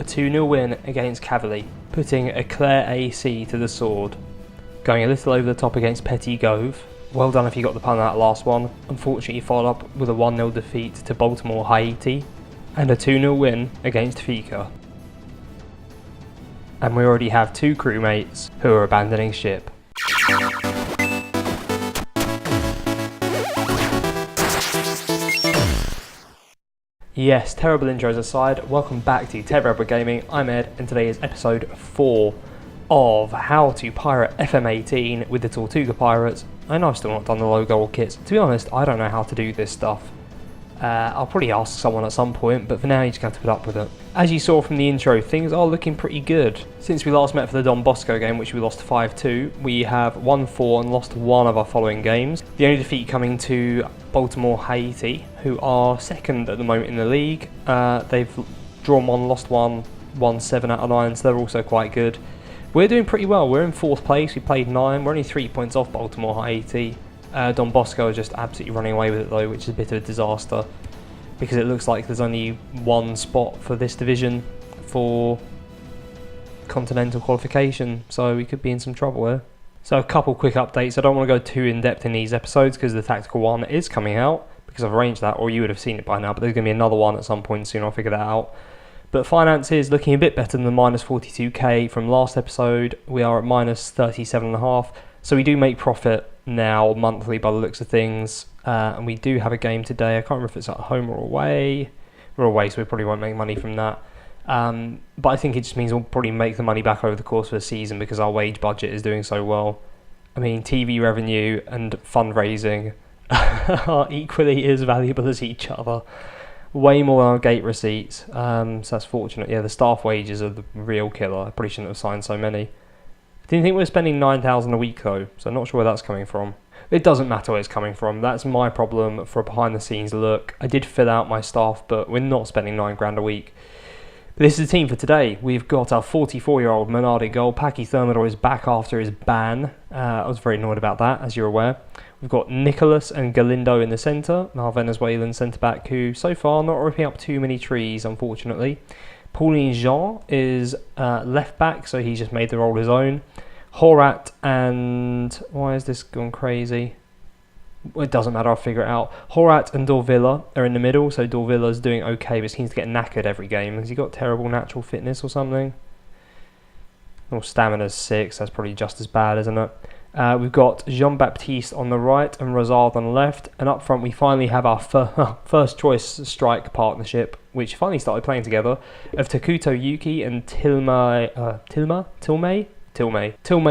a 2-0 win against Cavalier, putting Eclair AC to the sword. Going a little over the top against Petit Gove. Well done if you got the pun on that last one. Unfortunately followed up with a 1-0 defeat to Baltimore Haiti and a 2-0 win against Fika. And we already have 2 crewmates who are abandoning ship. Yes, terrible intros aside, welcome back to TedRedwood Gaming. I'm Ed, and today is episode 4 of how to pirate FM18 with the Tortuga Pirates. I know I've still not done the logo or kits. To be honest, I don't know how to do this stuff. I'll probably ask someone at some point, but for now you just have to put up with it. As you saw from the intro, things are looking pretty good. Since we last met for the Don Bosco game, which we lost 5-2, we have won 4 and lost 1 of our following games. The only defeat coming to Baltimore Haiti, who are second at the moment in the league. They've drawn 1, lost 1, won 7 out of 9, so they're also quite good. We're doing pretty well. We're in 4th place, we played 9, we're only 3 points off Baltimore Haiti. Don Bosco are just absolutely running away with it though, which is a bit of a disaster because it looks like there's only 1 spot for this division for continental qualification, so we could be in some trouble here. So a couple quick updates. I don't want to go too in depth in these episodes because the tactical one is coming out because I've arranged that, or you would have seen it by now, but there's going to be another one at some point soon. I'll figure that out. But finances looking a bit better than the minus 42k from last episode. We are at minus 37.5, so we do make profit now monthly by the looks of things, and we do have a game today. I can't remember if it's at home or away. We're away, so we probably won't make money from that, but I think it just means we'll probably make the money back over the course of the season because our wage budget is doing so well. I mean, TV revenue and fundraising are equally as valuable as each other. Way more than our gate receipts, so that's fortunate. Yeah, the staff wages are the real killer. I probably shouldn't have signed so many. Didn't think we were spending 9,000 a week though, so I'm not sure where that's coming from. It doesn't matter where it's coming from. That's my problem for a behind the scenes look. I did fill out my staff, but we're not spending 9 grand a week. But this is the team for today. We've got our 44-year-old Menard in goal. Paki Thermidor is back after his ban. I was very annoyed about that, as you're aware. We've got Nicholas and Galindo in the centre, our Venezuelan centre-back, who so far not ripping up too many trees, unfortunately. Pauline Jean is left-back, so he's just made the role his own. Horat and... why is this gone crazy? Well, it doesn't matter, I'll figure it out. Horat and Dorvilla are in the middle, so Dorvilla's doing okay, but seems to get knackered every game. Has he got terrible natural fitness or something? Or stamina's 6, that's probably just as bad, isn't it? We've got Jean-Baptiste on the right and Rosard on the left, and up front we finally have our first choice strike partnership, which finally started playing together, of Takuto Yuki and Tilmay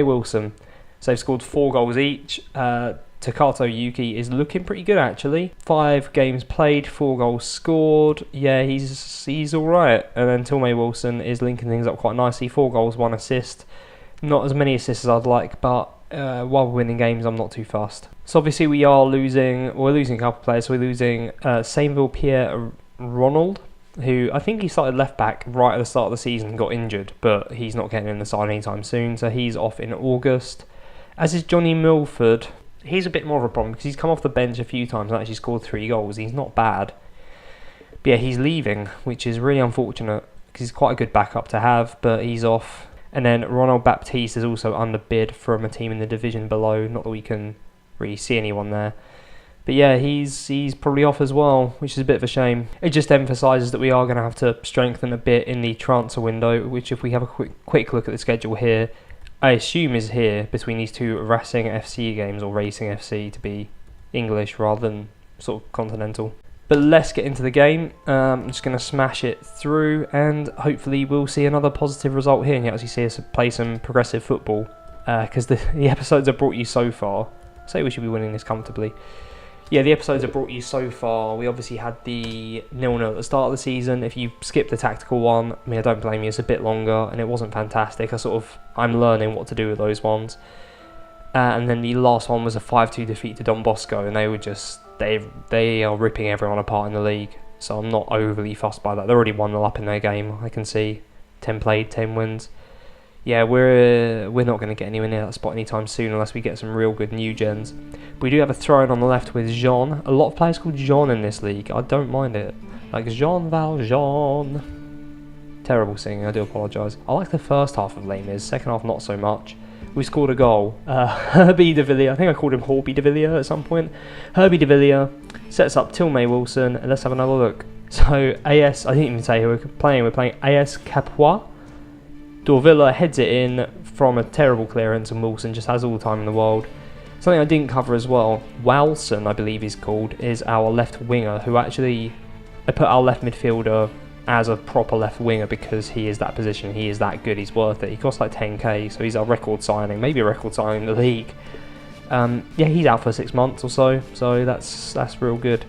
Wilson. So they've scored 4 goals each. Takato Yuki is looking pretty good actually. 5 games played, 4 goals scored. Yeah, he's alright. And then Tilmay Wilson is linking things up quite nicely. 4 goals, 1 assist. Not as many assists as I'd like, but while we're winning games, I'm not too fussed. So obviously we're losing a couple of players. So we're losing Sainville Pierre Ronald, who I think he started left back right at the start of the season and got injured, but he's not getting in the side anytime soon, so he's off in August. As is Johnny Milford. He's a bit more of a problem because he's come off the bench a few times and actually scored 3 goals. He's not bad. But yeah, he's leaving, which is really unfortunate because he's quite a good backup to have, but he's off. And then Ronald Baptiste is also underbid from a team in the division below. Not that we can really see anyone there. But yeah, he's probably off as well, which is a bit of a shame. It just emphasises that we are going to have to strengthen a bit in the transfer window, which if we have a quick look at the schedule here, I assume is here between these 2 Racing FC games, or Racing FC to be English rather than sort of continental. But let's get into the game. I'm just going to smash it through and hopefully we'll see another positive result here and you actually see us play some progressive football because the episodes have brought you so far. I say we should be winning this comfortably. Yeah, the episodes have brought you so far. We obviously had the 0-0 at the start of the season. If you skip the tactical one, I mean, I don't blame you, it's a bit longer and it wasn't fantastic. I'm learning what to do with those ones. And then the last one was a 5-2 defeat to Don Bosco, and they were just, they are ripping everyone apart in the league. So I'm not overly fussed by that. They're already 1-0 up in their game, I can see. 10 played, 10 wins. Yeah, we're not going to get anywhere near that spot anytime soon unless we get some real good new gens. We do have a throw-in on the left with Jean. A lot of players called Jean in this league. I don't mind it. Like Jean Valjean. Terrible singing, I do apologise. I like the first half of Les Mis, second half not so much. We scored a goal. Herbie de Villiers, I think I called him Horby de Villiers at some point. Herbie de Villiers sets up Tilmay Wilson, and let's have another look. So AS, I didn't even say who we're playing AS Capoise. Dorvilla heads it in from a terrible clearance, and Wilson just has all the time in the world. Something I didn't cover as well, Walson, I believe he's called, is our left winger, who actually, I put our left midfielder as a proper left winger because he is that position, he is that good, he's worth it. He costs like 10k, so he's our record signing, maybe a record signing in the league. Yeah, he's out for 6 months or so that's real good.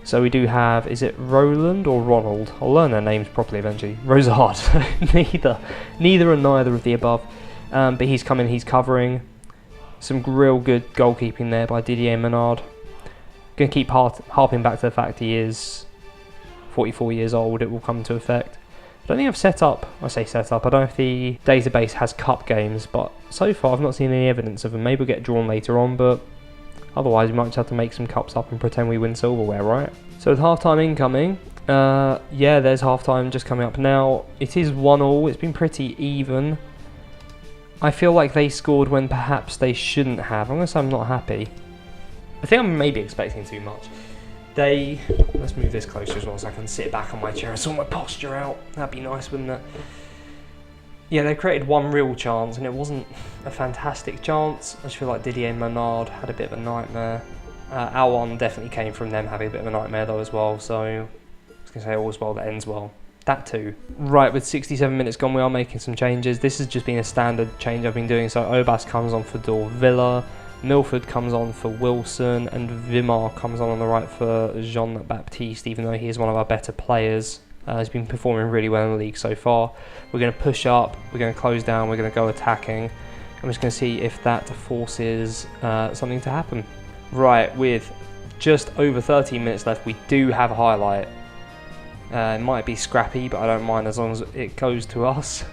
So we do have, is it Roland or Ronald? I'll learn their names properly eventually. Rosard, neither and neither of the above. But he's coming, he's covering. Some real good goalkeeping there by Didier Menard. Going to keep harping back to the fact he is 44 years old, it will come into effect. I don't think I've set up, I don't know if the database has cup games, but so far I've not seen any evidence of them. Maybe we'll get drawn later on, but otherwise we might just have to make some cups up and pretend we win silverware, right? So with half-time incoming, yeah, there's half-time just coming up now. It is 1-1, it's been pretty even. I feel like they scored when perhaps they shouldn't have. I'm going to say I'm not happy. I think I'm maybe expecting too much. Let's move this closer as well so I can sit back on my chair and sort my posture out. That'd be nice, wouldn't it? Yeah, they created one real chance and it wasn't a fantastic chance. I just feel like Didier Menard had a bit of a nightmare. Our one definitely came from them having a bit of a nightmare though as well, so I was going to say all's well that ends well. That too. Right, with 67 minutes gone we are making some changes. This has just been a standard change I've been doing, so Obas comes on for Dorvilla, Milford comes on for Wilson, and Vimar comes on the right for Jean-Baptiste, even though he is one of our better players. He's been performing really well in the league so far. We're going to push up, we're going to close down, we're going to go attacking. I'm just going to see if that forces something to happen. Right, with just over 13 minutes left, we do have a highlight. It might be scrappy, but I don't mind as long as it goes to us.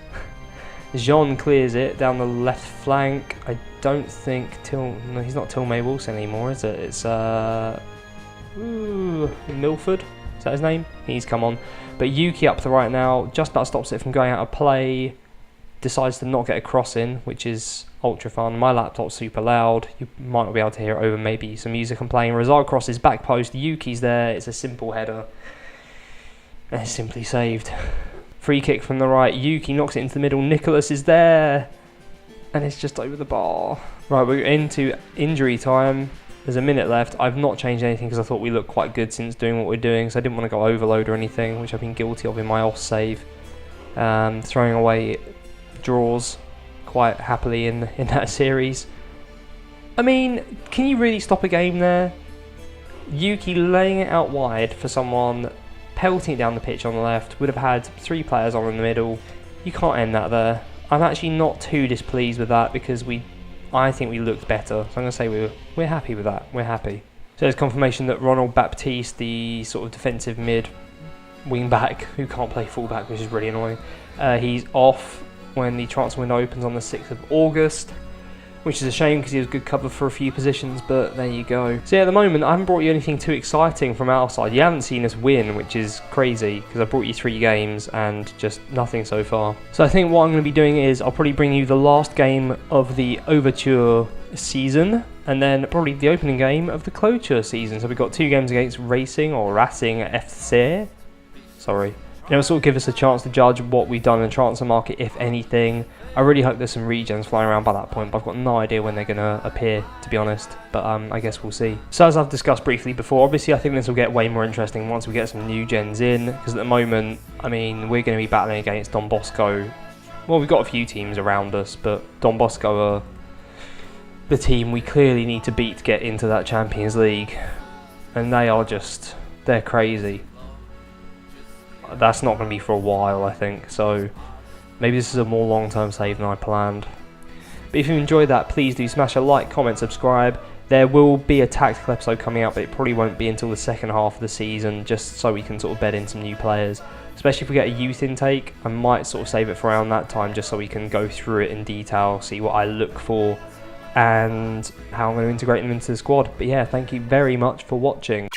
Jean clears it down the left flank. I don't think no, he's not Tilmay Wilson anymore, is it? It's Milford. Is that his name? He's come on. But Yuki up to the right now, just about stops it from going out of play. Decides to not get a cross in, which is ultra fun. My laptop's super loud. You might not be able to hear it over maybe some music I'm playing. Razard crosses back post. Yuki's there. It's a simple header. And it's simply saved. Free kick from the right. Yuki knocks it into the middle. Nicholas is there. And it's just over the bar. Right, we're into injury time. There's a minute left. I've not changed anything because I thought we looked quite good since doing what we're doing. So I didn't want to go overload or anything, which I've been guilty of in my off save. Throwing away draws quite happily in that series. I mean, can you really stop a game there? Yuki laying it out wide for someone, pelting it down the pitch on the left, would have had 3 players on in the middle. You can't end that there. I'm actually not too displeased with that because I think we looked better. So I'm going to say we're happy with that. We're happy. So there's confirmation that Ronald Baptiste, the sort of defensive mid wing back who can't play fullback, which is really annoying, he's off when the transfer window opens on the 6th of August, which is a shame because he was good cover for a few positions, but there you go. So yeah, at the moment I haven't brought you anything too exciting from our side. You haven't seen us win, which is crazy because I brought you 3 games and just nothing so far. So I think what I'm going to be doing is I'll probably bring you the last game of the Overture season and then probably the opening game of the Clôture season. So we've got 2 games against Racing or Racing FC. Sorry. And it'll sort of give us a chance to judge what we've done in the transfer market, if anything. I really hope there's some regens flying around by that point, but I've got no idea when they're going to appear, to be honest. But I guess we'll see. So as I've discussed briefly before, obviously I think this will get way more interesting once we get some new gens in, because at the moment, I mean, we're going to be battling against Don Bosco. Well, we've got a few teams around us, but Don Bosco are the team we clearly need to beat to get into that Champions League. And they're crazy. That's not going to be for a while, I think, so maybe this is a more long-term save than I planned. But if you enjoyed that, please do smash a like, comment, subscribe. There will be a tactical episode coming out, but it probably won't be until the second half of the season, just so we can sort of bed in some new players. Especially if we get a youth intake, I might sort of save it for around that time, just so we can go through it in detail, see what I look for, and how I'm going to integrate them into the squad. But yeah, thank you very much for watching.